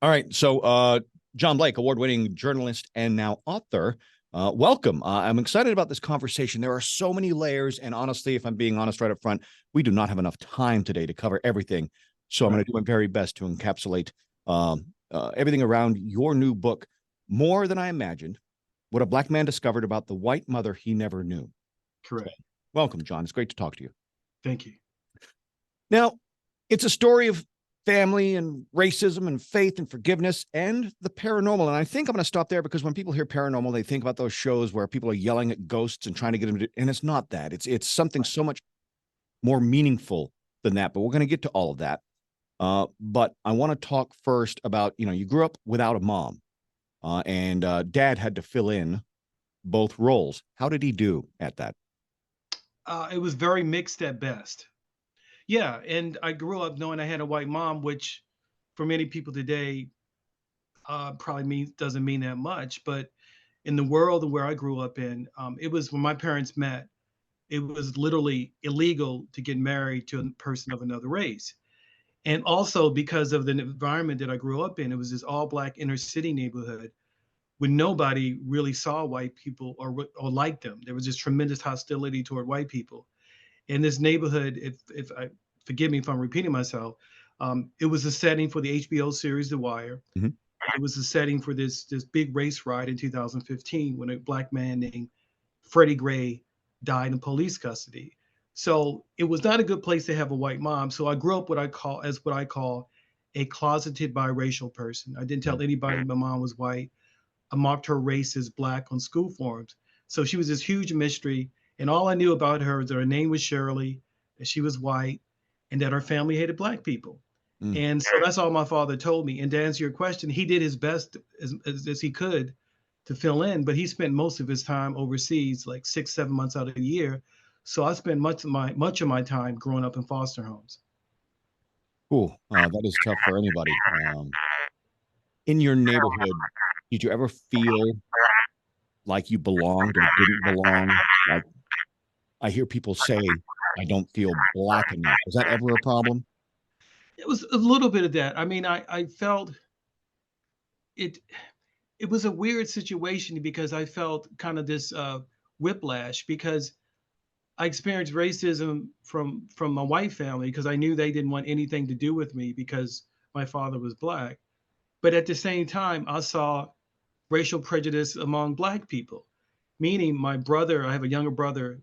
All right. So, John Blake, award-winning journalist and now author. Welcome. I'm excited about this conversation. There are so many layers, and honestly, if I'm being honest right up front, we do not have enough time today to cover everything. So I'm going Right. to do my very best to encapsulate everything around your new book, More Than I Imagined: What a Black Man Discovered About the White Mother He Never Knew. So, Correct. welcome, John. It's great to talk to you. Thank you. Now, it's a story of family and racism and faith and forgiveness and the paranormal. And I think I'm going to stop there because when people hear paranormal, they think about those shows where people are yelling at ghosts and trying to get them to, and it's not that. It's something Right. so much more meaningful than that. But we're going to get to all of that. But I want to talk first about, you grew up without a mom, and dad had to fill in both roles. How did he do at that? It was very mixed at best. Yeah, and I grew up knowing I had a white mom, which for many people today probably means doesn't mean that much. But in the world where I grew up in, it was when my parents met. It was literally illegal to get married to a person of another race. And also because of the environment that I grew up in, it was this all black inner city neighborhood when nobody really saw white people or liked them. There was this tremendous hostility toward white people. In this neighborhood, if I forgive me if I'm repeating myself, it was a setting for the HBO series The Wire. Mhm. It was a setting for this big race riot in 2015 when a black man named Freddie Gray died in police custody. So it was not a good place to have a white mom. So I grew up what I call a closeted biracial person. I didn't tell anybody my mom was white. I marked her race as black on school forms. So she was this huge mystery. And all I knew about her is that her name was Shirley, that she was white, and that her family hated black people. Mm. And so that's all my father told me. And to answer your question, he did his best as he could to fill in, but he spent most of his time overseas, like 6, 7 months out of the year. So I spent much of my time growing up in foster homes. Cool. That is tough for anybody. In your neighborhood, did you ever feel like you belonged or didn't belong? Like I hear people say, I don't feel black enough. Was that ever a problem? It was a little bit of that. I mean, I felt it it was a weird situation because I felt kind of this whiplash because I experienced racism from my white family because I knew they didn't want anything to do with me because my father was black. But at the same time, I saw racial prejudice among black people, meaning my brother, I have a younger brother,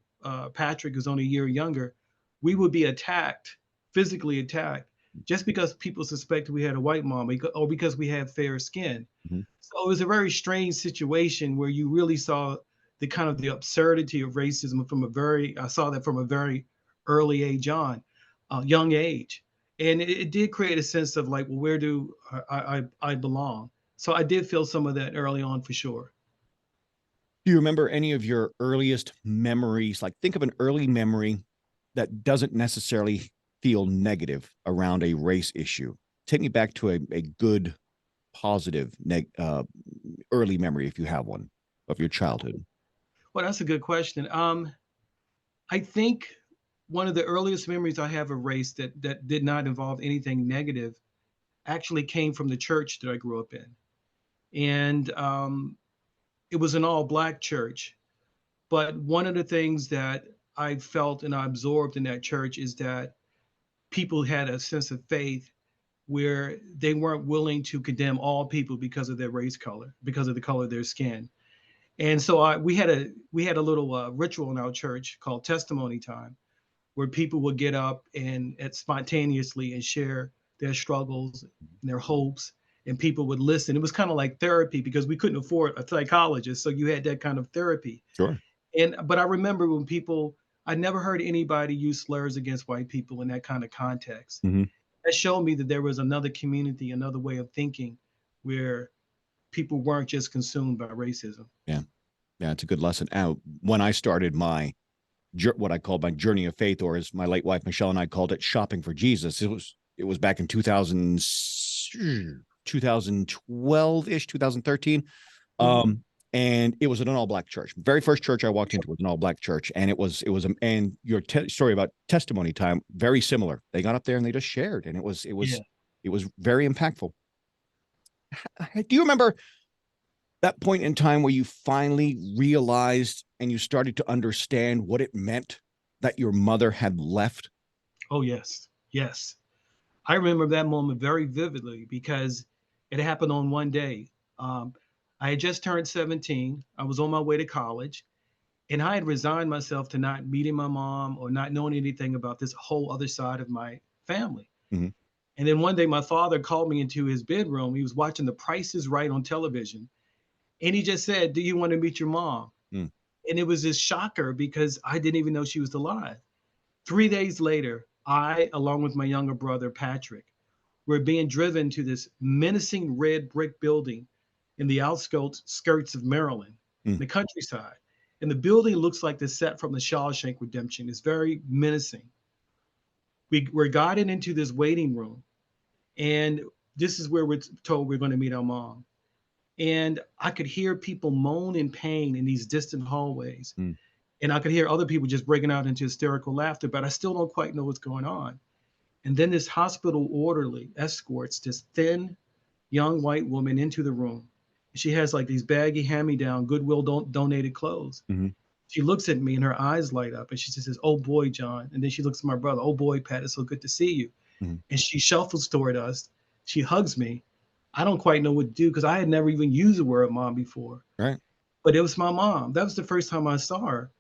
Patrick, who's only a year younger. We would be attacked, physically attacked, just because people suspected we had a white mom or because we had fair skin. Mhm. So it was a very strange situation where you really saw the kind of the absurdity of racism I saw that from a very early age on, young age. And it did create a sense of like, well, where do I belong? So I did feel some of that early on for sure. Do you remember any of your earliest memories? Like, think of an early memory that doesn't necessarily feel negative around a race issue. Take me back to a good, positive, early memory, if you have one, of your childhood. Well, that's a good question. I think one of the earliest memories I have of race that did not involve anything negative actually came from the church that I grew up in, and it was an all black church. But one of the things that I felt and I absorbed in that church is that people had a sense of faith where they weren't willing to condemn all people because of their race color, because of the color of their skin. And so we had a little ritual in our church called testimony time, where people would get up and spontaneously and share their struggles and their hopes, and people would listen. It was kind of like therapy because we couldn't afford a psychologist, so you had that kind of therapy. Sure. And but I remember when people, I never heard anybody use slurs against white people in that kind of context. Hmm. That showed me that there was another community, another way of thinking, where people weren't just consumed by racism. Yeah. Yeah. It's a good lesson. When I started what I called my journey of faith, or as my late wife Michelle and I called it, shopping for Jesus. It was back in 2012 ish, 2013. Mhm. And it was an all black church. Very first church I walked into was an all black church, and and your story about testimony time, very similar. They got up there and they just shared, and Yeah. it was very impactful. Do you remember that point in time where you finally realized and you started to understand what it meant that your mother had left? Oh, yes. Yes. I remember that moment very vividly because it happened on one day. Um, I had just turned 17. I was on my way to college, and I had resigned myself to not meeting my mom or not knowing anything about this whole other side of my family. Mhm. And then one day, my father called me into his bedroom. He was watching The Price is Right on television, and he just said, "Do you want to meet your mom?" Mm. And it was this shocker because I didn't even know she was alive. 3 days later, I, along with my younger brother Patrick, were being driven to this menacing red brick building in the outskirts of Maryland, Mm. the countryside. And the building looks like the set from the Shawshank Redemption. It's very menacing. We're guided into this waiting room, and this is where we're told we're going to meet our mom. And I could hear people moan in pain in these distant hallways. Mm. And I could hear other people just breaking out into hysterical laughter, but I still don't quite know what's going on. And then this hospital orderly escorts this thin, young white woman into the room. She has like these baggy hand-me-down Goodwill donated clothes. Mhm. She looks at me and her eyes light up and she says, "Oh boy, John." And then she looks at my brother, "Oh boy, Pat, it's so good to see you." Mhm. And she shuffles toward us. She hugs me. I don't quite know what to do because I had never even used the word mom before, Right. but it was my mom. That was the first time I saw her.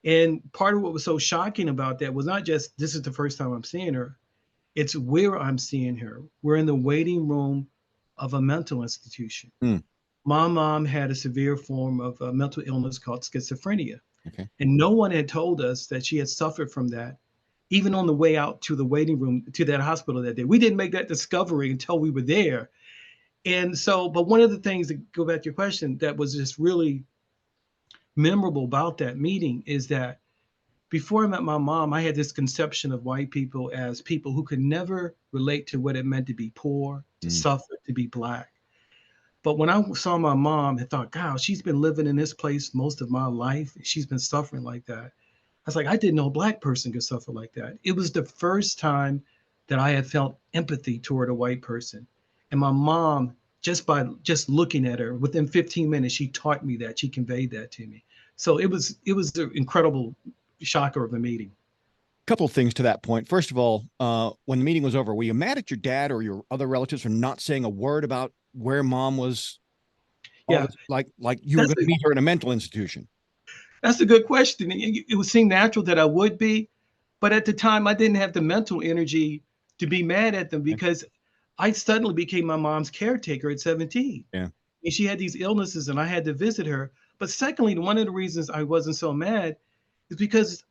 And part of what was so shocking about that was not just this is the first time I'm seeing her, it's where I'm seeing her. We're in the waiting room of a mental institution. Mm. My mom had a severe form of a mental illness called schizophrenia. Okay. And no one had told us that she had suffered from that, even on the way out to the waiting room to that hospital that day. We didn't make that discovery until we were there. And so, but one of the things, to go back to your question, that was just really memorable about that meeting is that before I met my mom, I had this conception of white people as people who could never relate to what it meant to be poor, to Mm. suffer, to be Black. But when I saw my mom, I thought, God, she's been living in this place most of my life. She's been suffering like that. I was like, I didn't know a Black person could suffer like that. It was the first time that I had felt empathy toward a white person. And my mom, just by just looking at her, within 15 minutes, she taught me that. She conveyed that to me. So it was an incredible shocker of a meeting. Couple of things to that point. First of all, when the meeting was over, were you mad at your dad or your other relatives for not saying a word about where mom was? All Yeah, this, like you were that's going to meet her in a mental institution. that's a good question. It would seem natural that I would be, but at the time I didn't have the mental energy to be mad at them Yeah. because I suddenly became my mom's caretaker at 17. Yeah. And she had these illnesses and I had to visit her. But secondly, one of the reasons I wasn't so mad is because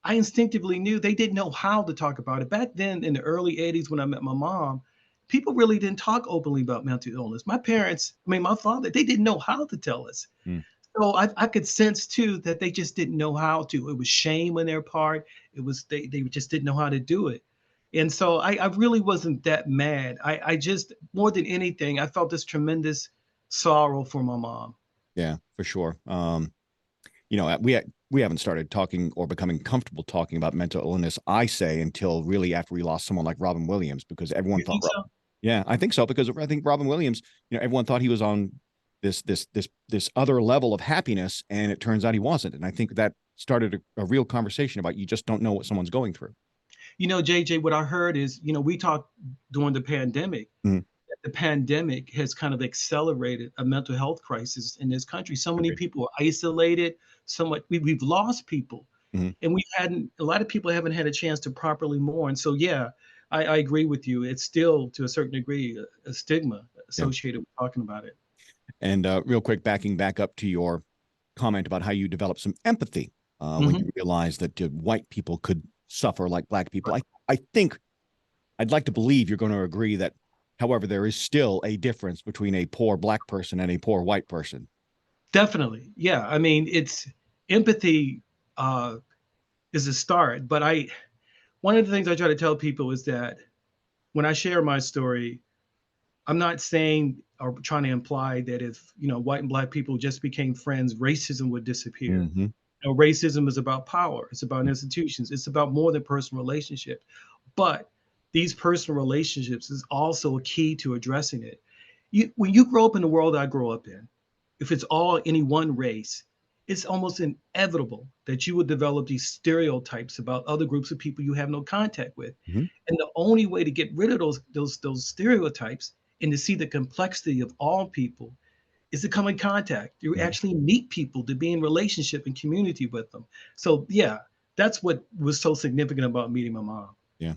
I instinctively knew they didn't know how to talk about it. Back then in the early 80s when I met my mom, people really didn't talk openly about mental illness. My parents, I mean my father, they didn't know how to tell us. Mm. So I could sense too that they just didn't know how to. It was shame on their part. It was they just didn't know how to do it. And so I really wasn't that mad. I just more than anything, I felt this tremendous sorrow for my mom. Yeah, for sure. We haven't started talking or becoming comfortable talking about mental illness, I say, until really after we lost someone like Robin Williams, because everyone You thought, think so? yeah, I think so, because I think Robin Williams, everyone thought he was on this other level of happiness, and it turns out he wasn't. And I think that started a real conversation about you just don't know what someone's going through. JJ, what I heard is, we talked during the pandemic. Mhm. The pandemic has kind of accelerated a mental health crisis in this country. So many Agreed. people are isolated. So much we've lost people, Mhm. and a lot of people haven't had a chance to properly mourn. So yeah, I agree with you. It's still to a certain degree a stigma Yeah. associated with talking about it. And real quick, backing back up to your comment about how you develop some empathy when Mhm. you realize that white people could suffer like Black people. I think I'd like to believe you're going to agree that, however, there is still a difference between a poor Black person and a poor white person. Definitely, yeah. I mean, it's empathy uh, is a start, but I one of the things I try to tell people is that when I share my story, I'm not saying or trying to imply that if white and Black people just became friends, racism would disappear. Mm-hmm. Racism is about power. It's about institutions. It's about more than personal relationships. But these personal relationships is also a key to addressing it. when you grow up in the world I grew up in, if it's all any one race, it's almost inevitable that you would develop these stereotypes about other groups of people you have no contact with. Mhm. And the only way to get rid of those stereotypes and to see the complexity of all people is to come in contact. You Mhm. actually meet people, to be in relationship and community with them. So yeah, that's what was so significant about meeting my mom. Yeah.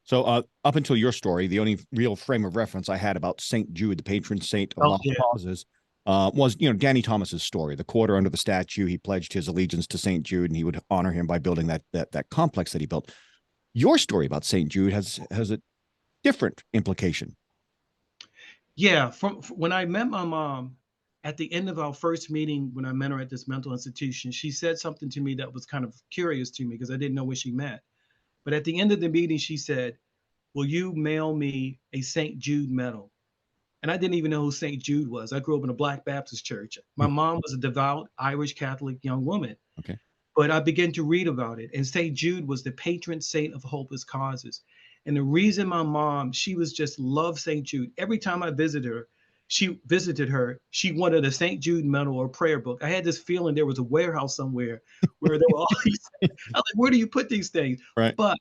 So up until your story, the only real frame of reference I had about Saint Jude, the patron saint of Oh lost yeah. causes, was Danny Thomas's story. The quarter under the statue, he pledged his allegiance to Saint Jude, and he would honor him by building that complex that he built. Your story about Saint Jude has a different implication. Yeah, from when I met my mom, at the end of our first meeting, when I met her at this mental institution, she said something to me that was kind of curious to me because I didn't know where she met. But at the end of the meeting, she said, "Will you mail me a St. Jude medal?" And I didn't even know who St. Jude was. I grew up in a Black Baptist church. My mom was a devout Irish Catholic young woman, Okay. but I began to read about it. And St. Jude was the patron saint of hopeless causes. And the reason my mom, she was just loved St. Jude. Every time I visited her, she wanted a St. Jude medal or prayer book. I had this feeling there was a warehouse somewhere where there were all these. I was like, where do you put these things? Right. But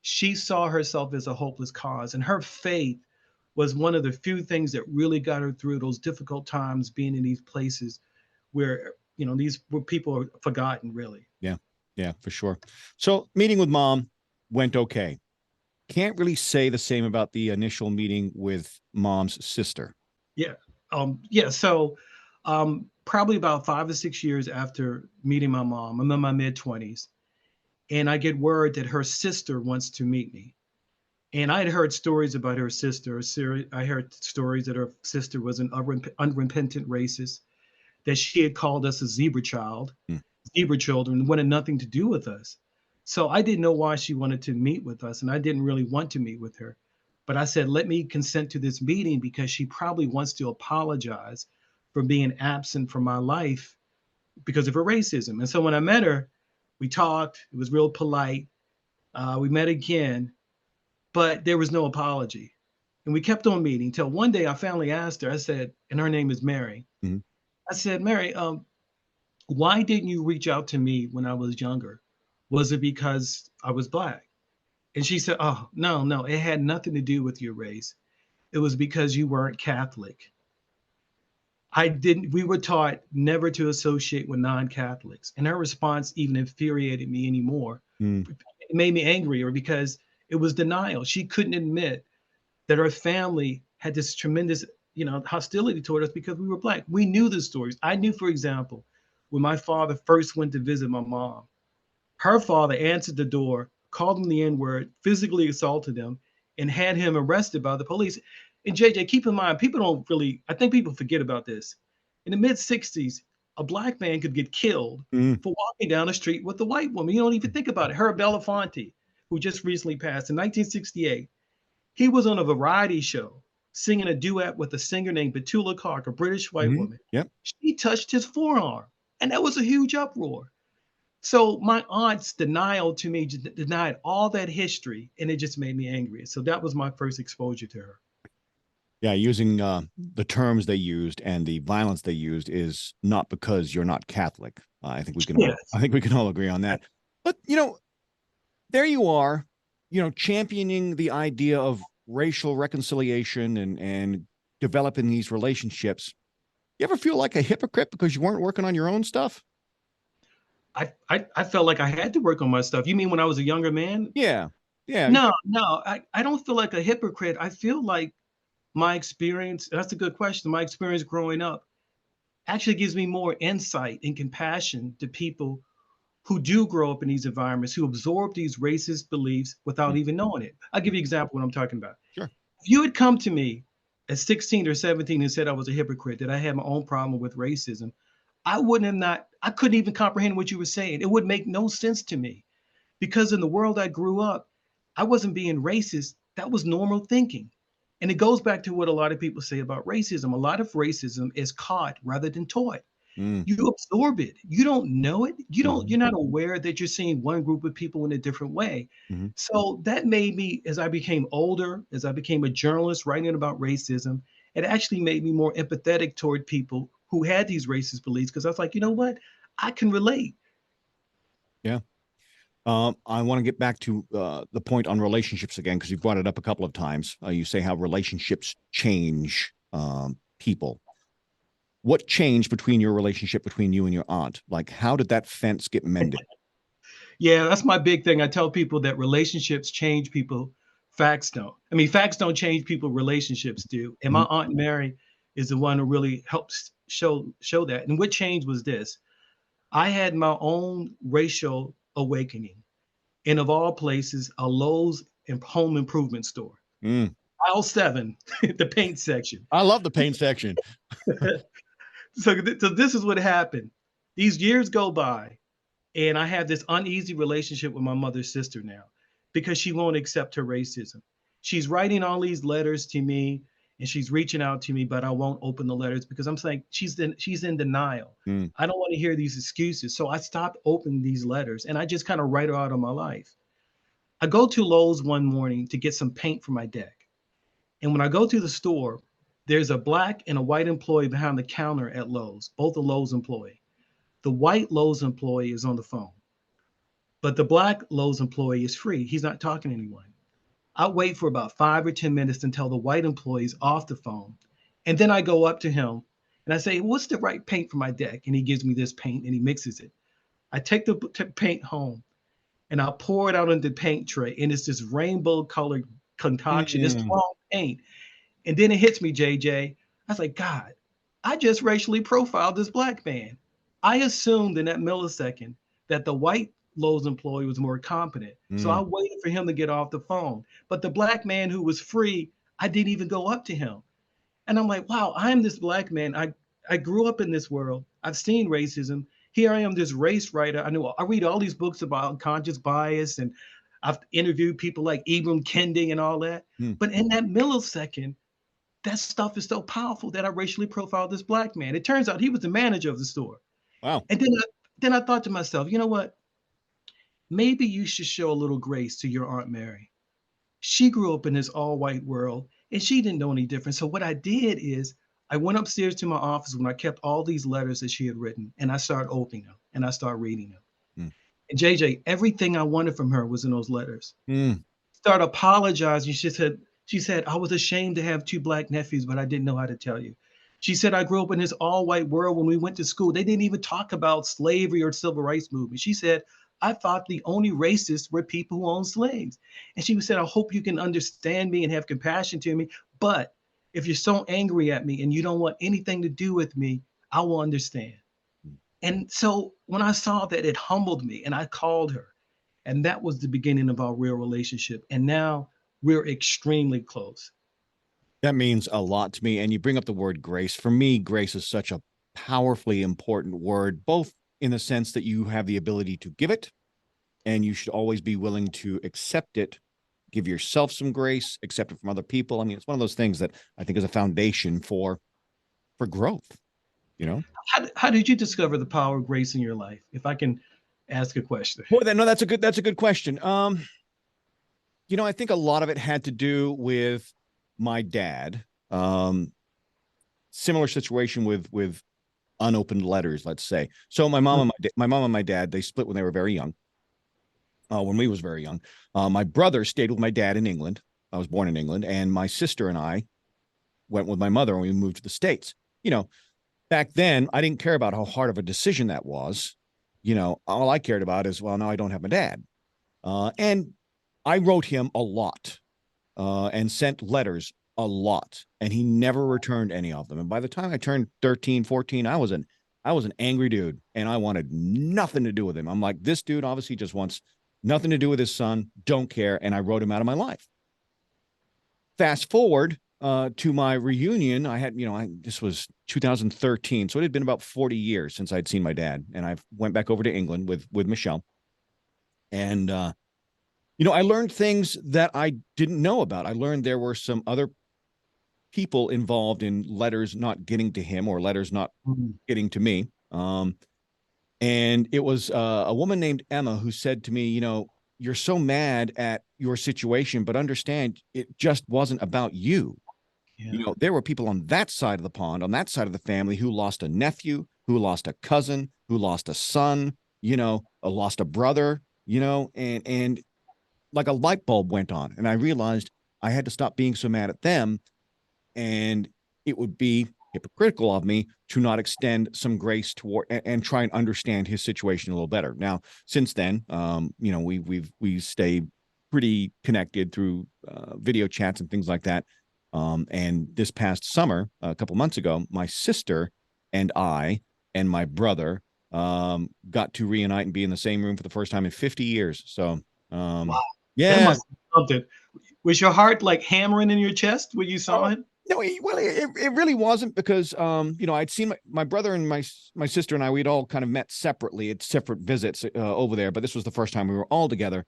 she saw herself as a hopeless cause, and her faith was one of the few things that really got her through those difficult times being in these places where these where people are forgotten, really. Yeah. Yeah, for sure. So meeting with mom went okay. Can't really say the same about the initial meeting with mom's sister. Yeah. Yeah. So, probably about 5 or 6 years after meeting my mom, I'm in my mid 20s, and I get word that her sister wants to meet me. And I had heard stories about her sister. I heard stories that her sister was an unrepentant racist, that she had called us a zebra child, Hmm. zebra children, wanted nothing to do with us. So I didn't know why she wanted to meet with us, and I didn't really want to meet with her. But I said, let me consent to this meeting because she probably wants to apologize for being absent from my life because of her racism. And so when I met her, we talked, it was real polite. We met again, but there was no apology. And we kept on meeting till one day I finally asked her, I said, and her name is Mary. Mhm. I said, Mary, why didn't you reach out to me when I was younger? Was it because I was Black? And she said, oh, no, no, it had nothing to do with your race. It was because you weren't Catholic. We were taught never to associate with non Catholics. And her response even infuriated me anymore. Mm. It made me angrier because it was denial. She couldn't admit that her family had this tremendous, hostility toward us because we were Black. We knew the stories. I knew, for example, when my father first went to visit my mom, her father answered the door, called him the N word, physically assaulted him, and had him arrested by the police. And JJ, keep in mind, people don't really, I think people forget about this. In the mid 60s, a Black man could get killed Mm. for walking down the street with a white woman. You don't even think about it. Herb Belafonte, who just recently passed in 1968, he was on a variety show singing a duet with a singer named Petula Clark, a British white Mhm. woman. Yep. She touched his forearm, and that was a huge uproar. So my aunt's denial to me denied all that history, and it just made me angry. So that was my first exposure to her. Yeah, using the terms they used and the violence they used is not because you're not Catholic. I Yes. think we can all agree on that. But there you are, championing the idea of racial reconciliation and developing these relationships. You ever feel like a hypocrite because you weren't working on your own stuff? I felt like I had to work on my stuff. You mean when I was a younger man? Yeah. Yeah. No, no, I don't feel like a hypocrite. I feel like my experience, that's a good question. My experience growing up actually gives me more insight and compassion to people who do grow up in these environments, who absorb these racist beliefs without Mm. even knowing it. I'll give you an example of what I'm talking about. Sure. If you had come to me at 16 or 17 and said I was a hypocrite, that I had my own problem with racism, I couldn't even comprehend what you were saying. It would make no sense to me because in the world I grew up, I wasn't being racist. That was normal thinking. And it goes back to what a lot of people say about racism. A lot of racism is caught rather than taught. Mm. You absorb it. You don't know it. Mhm. You're not aware that you're seeing one group of people in a different way. Mhm. So that made me, as I became older, as I became a journalist writing about racism, it actually made me more empathetic toward people who had these racist beliefs because I was like, you know what? I can relate. Yeah. I want to get back to the point on relationships again, because you brought it up a couple of times. You say how relationships change people. What changed between your relationship between you and your aunt? Like, how did that fence get mended? Yeah, that's my big thing. I tell people that relationships change people, facts don't. I mean, facts don't change people, relationships do. And my Mhm. Aunt Mary is the one who really helps show that. And what changed was this. I had my own racial awakening. And of all places, a Lowe's and home improvement store. Mm. Aisle 7, the paint section. I love the paint section. So this is what happened. These years go by, and I have this uneasy relationship with my mother's sister now because she won't accept her racism. She's writing all these letters to me and she's reaching out to me, but I won't open the letters because I'm saying she's in denial. Mm. I don't want to hear these excuses. So I stopped opening these letters and I just kind of write her out of my life. I go to Lowe's one morning to get some paint for my deck. And when I go to the store, there's a black and a white employee behind the counter at Lowe's, both a Lowe's employee. The white Lowe's employee is on the phone, but the black Lowe's employee is free. He's not talking to anyone. I wait for about 5 or 10 minutes until the white employee is off the phone. And then I go up to him and I say, what's the right paint for my deck? And he gives me this paint and he mixes it. I take the paint home and I'll pour it out on the paint tray. And it's this rainbow colored concoction, this Mm. 12 paint. And then it hits me, JJ. I was like, God, I just racially profiled this black man. I assumed in that millisecond that the white Lowe's employee was more competent. So I Mm. waited for him to get off the phone. But the black man who was free, I didn't even go up to him. And I'm like, wow, I'm this black man. I grew up in this world. I've seen racism. Here I am, this race writer. I read all these books about unconscious bias, and I've interviewed people like Ibram Kendi and all that. Mm. But in that millisecond, that stuff is so powerful that I racially profiled this black man. It turns out he was the manager of the store. Wow. And then I thought to myself, you know what? Maybe you should show a little grace to your Aunt Mary. She grew up in this all white world and she didn't know any different. So what I did is I went upstairs to my office when I kept all these letters that she had written and I started opening them and I started reading them. Mm. And JJ, everything I wanted from her was in those letters. Mm. Start apologizing. She said, I was ashamed to have two black nephews, but I didn't know how to tell you. She said, I grew up in this all white world. When we went to school, they didn't even talk about slavery or civil rights movement. She said, I thought the only racists were people who owned slaves. And she said, I hope you can understand me and have compassion to me. But if you're so angry at me and you don't want anything to do with me, I will understand. And so when I saw that, it humbled me and I called her. And that was the beginning of our real relationship. And now we're extremely close. That means a lot to me. And you bring up the word grace. For me, grace is such a powerfully important word, both in the sense that you have the ability to give it, and you should always be willing to accept it, give yourself some grace, accept it from other people. I mean, it's one of those things that I think is a foundation for growth, you know? How did you discover the power of grace in your life? If I can ask a question. Well, then, no, that's a good question. I think a lot of it had to do with my dad. Similar situation with unopened letters, let's say. So my mom and my dad, they split when they were very young. When we was very young, my brother stayed with my dad in England. I was born in England, and my sister and I went with my mother when we moved to the States. Back then, I didn't care about how hard of a decision that was. All I cared about is, well, now I don't have my dad. And I wrote him a lot and sent letters a lot, and he never returned any of them. And by the time I turned 13, 14, I was an angry dude, and I wanted nothing to do with him. I'm like, this dude obviously just wants nothing to do with his son, don't care, and I wrote him out of my life. Fast forward to my reunion, I had, this was 2013, so it had been about 40 years since I'd seen my dad, and I went back over to England with Michelle, and I learned things that I didn't know about. I learned there were some other people involved in letters not getting to him or letters not getting to me. And it was a woman named Emma who said to me, you're so mad at your situation, but understand it just wasn't about you. Yeah. There were people on that side of the pond, on that side of the family, who lost a nephew, who lost a cousin, who lost a son, lost a brother, and like a light bulb went on. And I realized I had to stop being so mad at them. And it would be hypocritical of me to not extend some grace toward and try and understand his situation a little better. Now, since then, we stay pretty connected through video chats and things like that. And this past summer, a couple months ago, my sister and I and my brother got to reunite and be in the same room for the first time in 50 years. So, Wow. That yeah. must be something. Was your heart like hammering in your chest when you saw Oh, it? no, it really wasn't because I'd seen my brother and my sister and we'd all kind of met separately at separate visits over there, but this was the first time we were all together.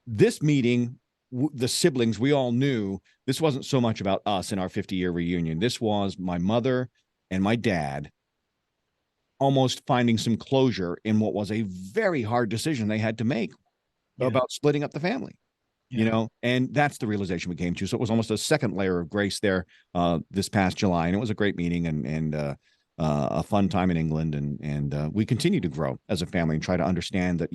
This meeting, the siblings, we all knew this wasn't so much about us in our 50-year reunion. This was my mother and my dad almost finding some closure in what was a very hard decision they had to make Yeah. about splitting up the family. Yeah. And that's the realization we came to. So it was almost a second layer of grace there this past July. And it was a great meeting and a fun time in England. And we continue to grow as a family and try to understand that,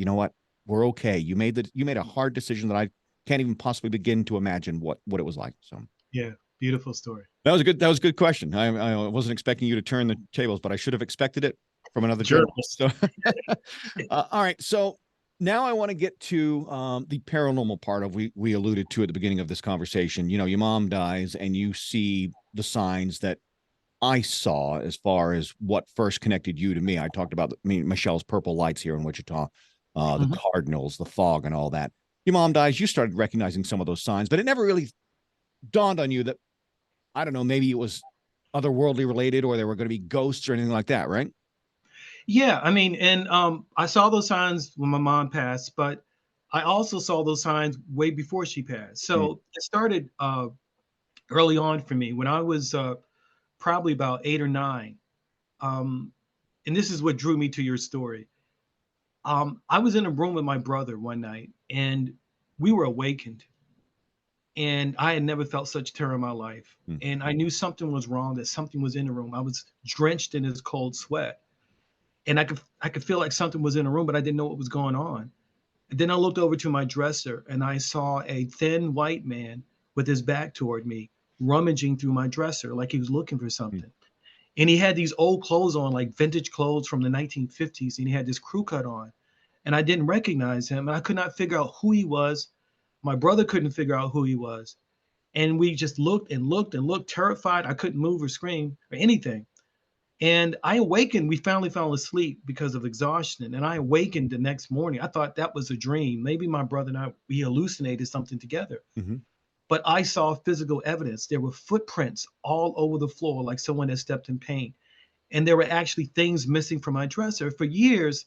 we're okay. You made a hard decision that I can't even possibly begin to imagine what it was like. So Yeah. Beautiful story. that was a good question. I wasn't expecting you to turn the tables, but I should have expected it from another Sure. journalist. So all right. So now I want to get to the paranormal part of we alluded to at the beginning of this conversation. Your mom dies and you see the signs that I saw as far as what first connected you to me. I talked about Michelle's purple lights here in Wichita, the Mhm. cardinals, the fog, and all that. Your mom dies. You started recognizing some of those signs, but it never really dawned on you that, I don't know, maybe it was otherworldly related or there were going to be ghosts or anything like that, right? Yeah, I mean, and I saw those signs when my mom passed, but I also saw those signs way before she passed. Mm. So it started early on for me when I was probably about 8 or 9. Um, and this is what drew me to your story. I was in a room with my brother one night, and we were awakened, and I had never felt such terror in my life. Mm. And I knew something was wrong, that something was in the room. I was drenched in his cold sweat, and I could feel like something was in the room, but I didn't know what was going on. And then I looked over to my dresser, and I saw a thin white man with his back toward me, rummaging through my dresser like he was looking for Mm. something. And he had these old clothes on, like vintage clothes from the 1950s, and he had this crew cut on. And I didn't recognize him, and I could not figure out who he was. My brother couldn't figure out who he was. And we just looked and looked and looked, terrified. I couldn't move or scream or anything. And I awakened. We finally fell asleep because of exhaustion. And I awakened the next morning. I thought that was a dream. Maybe my brother and I, we hallucinated something together. Mm-hmm. But I saw physical evidence. There were footprints all over the floor, like someone had stepped in paint. And there were actually things missing from my dresser. For years,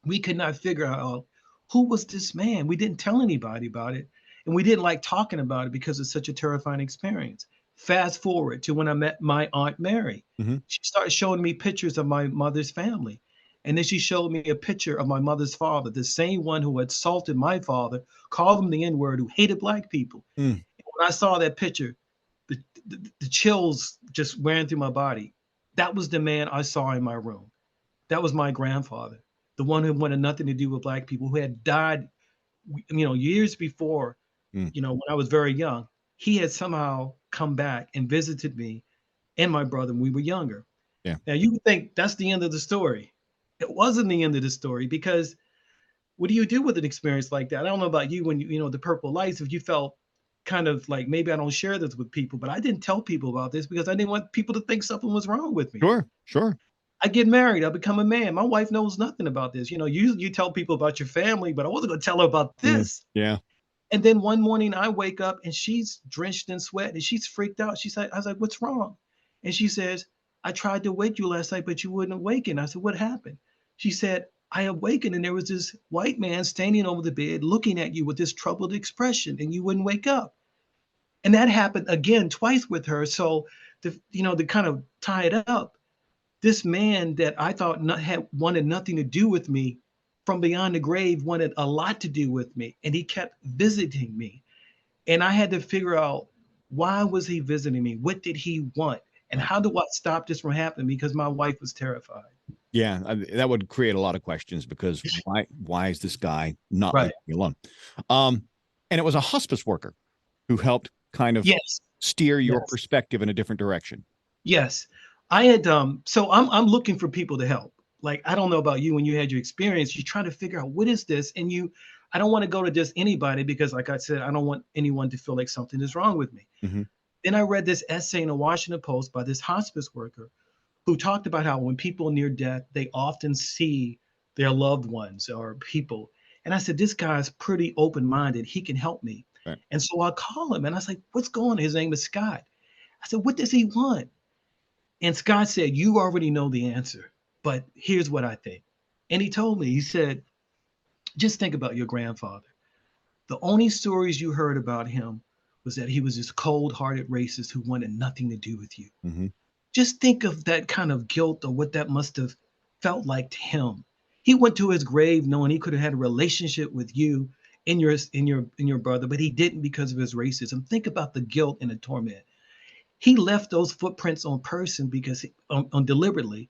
we could not figure out who was this man. We didn't tell anybody about it. And we didn't like talking about it because it's such a terrifying experience. Fast forward to when I met my Aunt Mary. Mm-hmm. She started showing me pictures of my mother's family. And then she showed me a picture of my mother's father, the same one who had assaulted my father, called him the N word, who hated Black people. Mm. When I saw that picture, the chills just ran through my body. That was the man I saw in my room. That was my grandfather, the one who wanted nothing to do with Black people, who had died, years before, Mm. when I was very young. He had somehow come back and visited me and my brother when we were younger. Yeah. Now you would think that's the end of the story. It wasn't the end of the story, because what do you do with an experience like that? I don't know about you when the purple lights, if you felt kind of like, maybe I don't share this with people, but I didn't tell people about this because I didn't want people to think something was wrong with me. Sure. I get married, I become a man. My wife knows nothing about this. You tell people about your family, but I wasn't going to tell her about Mm. this. Yeah. And then one morning I wake up and she's drenched in sweat and she's freaked out. She said, I was like, what's wrong? And she says, I tried to wake you last night, but you wouldn't awaken. I said, what happened? She said, I awakened and there was this white man standing over the bed looking at you with this troubled expression and you wouldn't wake up. And that happened again twice with her. So to kind of tie it up, this man that I thought had wanted nothing to do with me from beyond the grave wanted a lot to do with me, and he kept visiting me. And I had to figure out Why was he visiting me? What did he want? And Right. how do I stop this from happening? Because my wife was terrified. Yeah, that would create a lot of questions because why is this guy not Right. leaving me alone? Um, and it was a hospice worker who helped kind of Yes. steer your Yes. perspective in a different direction. Yes. I had so I'm looking for people to help. Like I don't know about you when you had your experience, you try to figure out what is this and you I don't want to go to just anybody because like I said, I don't want anyone to feel like something is wrong with me. Hmm. Then I read this essay in the Washington Post by this hospice worker who talked about how when people near death, they often see their loved ones or people. And I said, this guy's pretty open-minded. He can help me. Right. And so I call him and I was like, what's going on? His name is Scott. I said, what does he want? And Scott said, you already know the answer, but here's what I think. And he told me, he said, just think about your grandfather. The only stories you heard about him was that he was this cold-hearted racist who wanted nothing to do with you. Hmm. Just think of that kind of guilt or what that must have felt like to him. He went to his grave knowing he could have had a relationship with you in your brother, but he didn't because of his racism. Think about the guilt and the torment. He left those footprints on person because on deliberately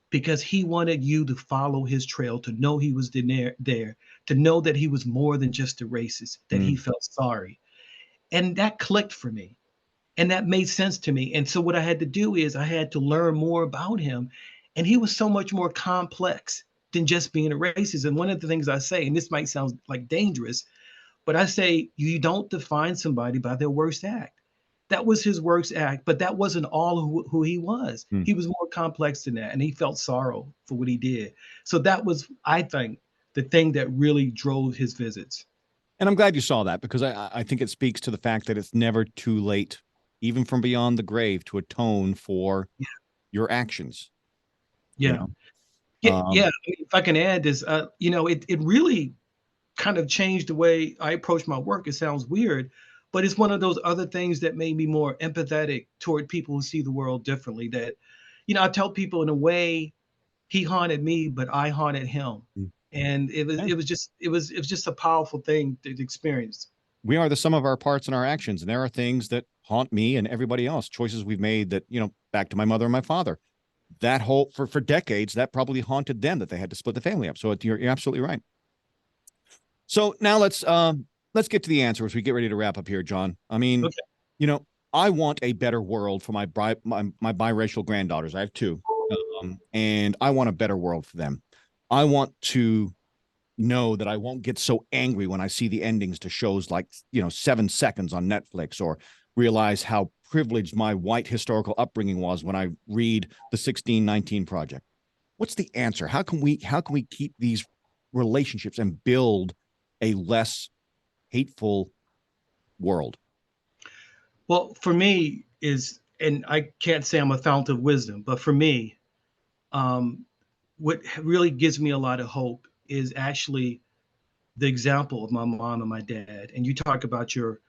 because he wanted you to follow his trail, to know he was there, to know that he was more than just a racist, that he Mm. felt sorry. And that clicked for me. And that made sense to me. And so what I had to do is I had to learn more about him. And he was so much more complex than just being a racist. And one of the things I say, and this might sound like dangerous, but I say you don't define somebody by their worst act. That was his worst act, but that wasn't all who he was. Mm. He was more complex than that, and he felt sorrow for what he did. So that was, I think, the thing that really drove his visits. And I'm glad you saw that because I think it speaks to the fact that it's never too late, even from beyond the grave, to atone for Yeah, your actions. You yeah, know, yeah, yeah. um, I mean, if I can add this, it really kind of changed the way I approach my work. It sounds weird, but it's one of those other things that made me more empathetic toward people who see the world differently. That, I tell people in a way, he haunted me, but I haunted him, and it was yeah, it was just it was just a powerful thing to experience. we are the sum of our parts and our actions, and there are things that haunt me and everybody else. Choices we've made that back to my mother and my father. That whole for decades that probably haunted them that they had to split the family up. So you're absolutely right. So now let's get to the answer as we get ready to wrap up here, John. I mean, Okay. you know, I want a better world for my biracial granddaughters. I have two, and I want a better world for them. I want to know that I won't get so angry when I see the endings to shows like 7 Seconds on Netflix, or realize how privileged my white historical upbringing was when I read the 1619 Project. What's the answer? How can we keep these relationships and build a less hateful world? Well, for me is, and I can't say I'm a fountain of wisdom, but for me, um, what really gives me a lot of hope is actually the example of my mom and my dad. And you talk about your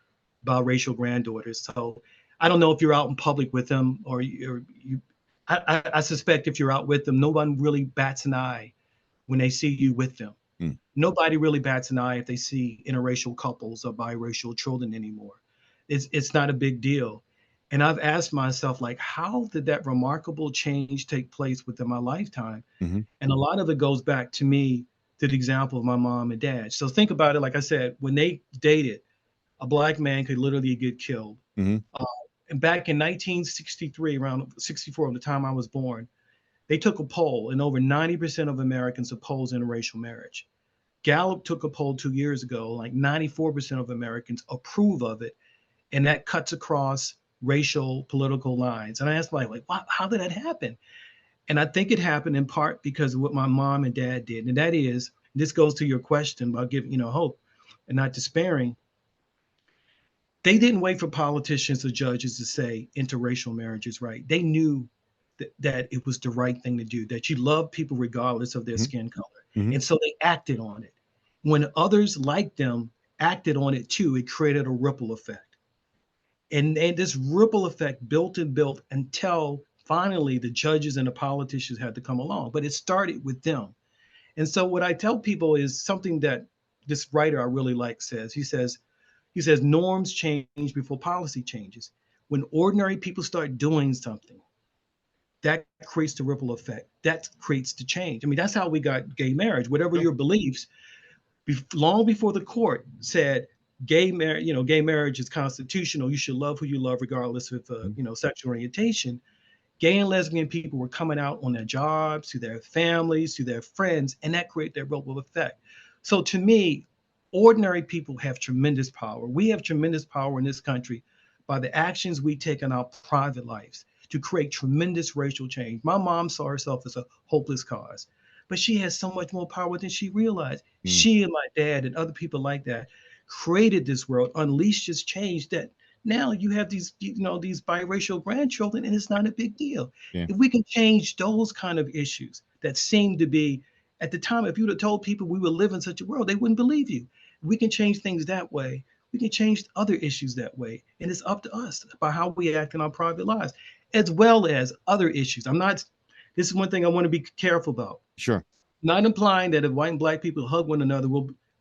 biracial granddaughters. So I don't know if you're out in public with them or you I suspect if you're out with them, no one really bats an eye when they see you with them. Mm. Nobody really bats an eye if they see interracial couples or biracial children anymore. It's not a big deal. And I've asked myself, like, how did that remarkable change take place within my lifetime? Mm-hmm. And a lot of it goes back to me, to the example of my mom and dad. So think about it. Like I said, when they dated, a black man could literally get killed. Mm-hmm. Uh, and back in 1963, around 64, the time I was born, they took a poll, and over 90% of Americans oppose interracial marriage. Gallup took a poll 2 years ago, like 94% of Americans approve of it, and that cuts across racial political lines. And I asked like, wow, how did that happen? And I think it happened in part because of what my mom and dad did. And that is, this goes to your question about giving, hope and not despairing. They didn't wait for politicians or judges to say interracial marriage is right. They knew that it was the right thing to do, that you love people regardless of their skin color. Mm-hmm. And so they acted on it. When others like them acted on it too, it created a ripple effect. And this ripple effect built and built until finally the judges and the politicians had to come along. But it started with them. And so what I tell people is something that this writer I really like says. He says, He says norms change before policy changes. When ordinary people start doing something, that creates the ripple effect. That creates the change. I mean, that's how we got gay marriage. Whatever your beliefs, long before the court said gay marriage, gay marriage is constitutional. You should love who you love, regardless of sexual orientation. Gay and lesbian people were coming out on their jobs, to their families, to their friends, and that created that ripple effect. So to me, ordinary people have tremendous power. We have tremendous power in this country by the actions we take in our private lives to create tremendous racial change. My mom saw herself as a hopeless cause, but she has so much more power than she realized. She and my dad and other people like that created this world, unleashed this change that now you have these these biracial grandchildren, and it's not a big deal. Yeah. If we can change those kind of issues that seem to be at the time, if you would have told people we would live in such a world, they wouldn't believe you. If we can change things that way, we can change other issues that way, and it's up to us by how we act in our private lives, as well as other issues. This is one thing I want to be careful about. Sure. Not implying that if white and black people hug one another,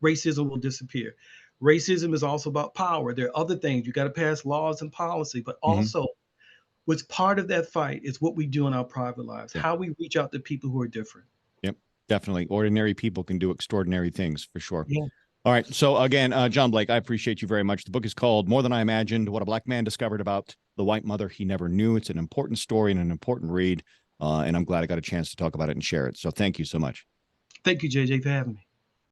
racism will disappear. Racism is also about power. There are other things. You got to pass laws and policy, but also what's part of that fight is what we do in our private lives, how we reach out to people who are different. Yep, definitely. Ordinary people can do extraordinary things, for sure. Yeah. All right. So again, John Blake, I appreciate you very much. The book is called More Than I Imagined: What a Black Man Discovered About the White Mother He Never Knew. It's an important story and an important read. And I'm glad I got a chance to talk about it and share it. So thank you so much. Thank you, JJ, for having me.